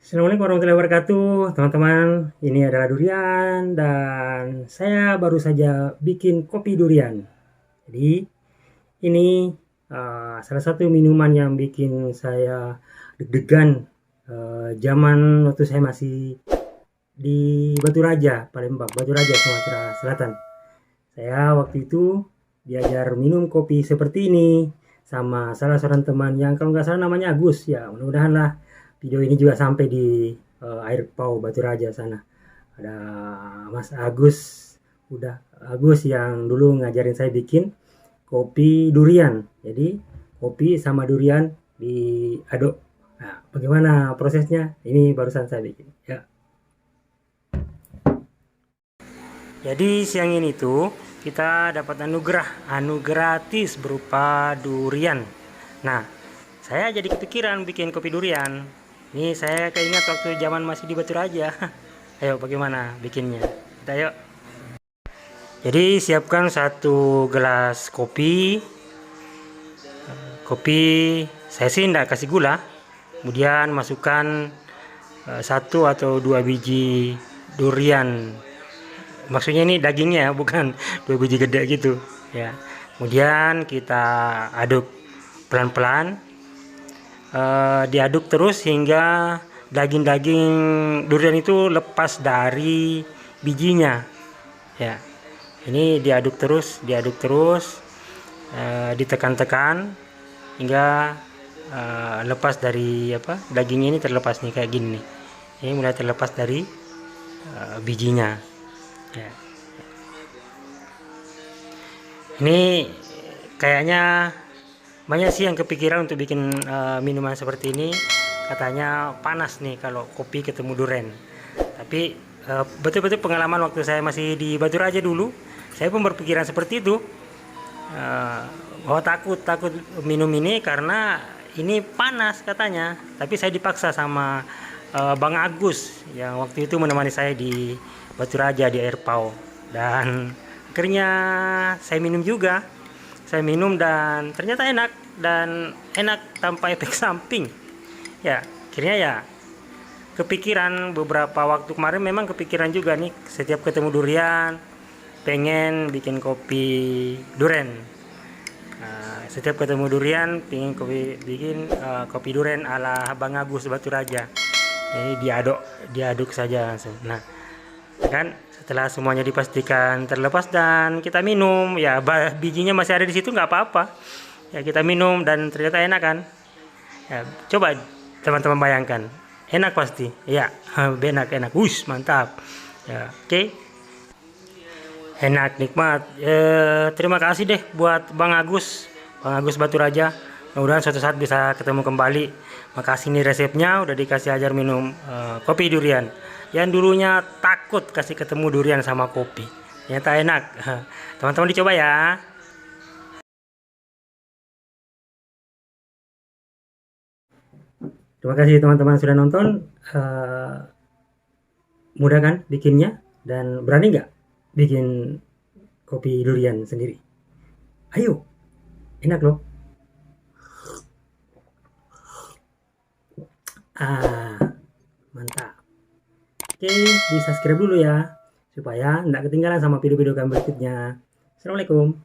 Assalamualaikum warahmatullahi wabarakatuh, teman-teman. Ini adalah durian dan saya baru saja bikin kopi durian. Jadi ini salah satu minuman yang bikin saya deg-degan zaman waktu saya masih di Batu Raja, Palembang, Batu Raja, Sumatera Selatan. Saya waktu itu diajar minum kopi seperti ini sama salah seorang teman yang kalau nggak salah namanya Agus. Ya, mudah-mudahan lah video ini juga sampai di air Pau Batu Raja sana. Ada Mas Agus, udah Agus yang dulu ngajarin saya bikin kopi durian. Jadi kopi sama durian diaduk. Nah, bagaimana prosesnya? Ini barusan saya bikin. Ya. Jadi siang ini tuh kita dapat anu gratis berupa durian. Nah, saya jadi kepikiran bikin kopi durian. Ini saya keingat waktu zaman masih di Batu Raja. Ayo bagaimana bikinnya? Kita yuk. Jadi siapkan 1 gelas kopi. Kopi saya sih enggak kasih gula. Kemudian masukkan 1 atau 2 biji durian. Maksudnya ini dagingnya ya, bukan 2 biji gede gitu ya. Kemudian kita aduk pelan-pelan, diaduk terus hingga daging-daging durian itu lepas dari bijinya ya. Ini diaduk terus ditekan-tekan hingga lepas dari dagingnya, ini terlepas nih kayak gini nih. Ini mulai terlepas dari bijinya ya. Ini kayaknya banyak sih yang kepikiran untuk bikin minuman seperti ini. Katanya panas nih kalau kopi ketemu durian. Tapi betul-betul pengalaman waktu saya masih di Batu Raja dulu, saya pun berpikiran seperti itu, bahwa takut minum ini karena ini panas katanya. Tapi saya dipaksa sama Bang Agus yang waktu itu menemani saya di Batu Raja di air Pau, dan akhirnya saya minum juga. Saya minum dan ternyata enak tanpa efek samping ya. Akhirnya ya kepikiran beberapa waktu kemarin, memang kepikiran juga nih setiap ketemu durian pengen bikin kopi durian. Setiap ketemu durian pengen bikin kopi durian ala Bang Agus Batu Raja. Jadi diaduk saja langsung. Nah kan setelah semuanya dipastikan terlepas dan kita minum ya, bijinya masih ada di situ nggak apa-apa ya, kita minum dan ternyata enak kan ya. Coba teman-teman bayangkan, enak pasti ya. Enak mantap ya. Oke. Enak, nikmat. Terima kasih deh buat Bang Agus Batu Raja. Mudah-mudahan suatu saat bisa ketemu kembali. Makasih nih resepnya udah dikasih ajar minum kopi durian. Yang dulunya takut kasih ketemu durian sama kopi, ternyata enak. Teman-teman dicoba ya. Terima kasih teman-teman sudah nonton. Mudah kan bikinnya, dan berani nggak bikin kopi durian sendiri? Ayo, enak loh. Mantap. Oke, di subscribe dulu ya supaya nggak ketinggalan sama video-video kami berikutnya. Assalamualaikum.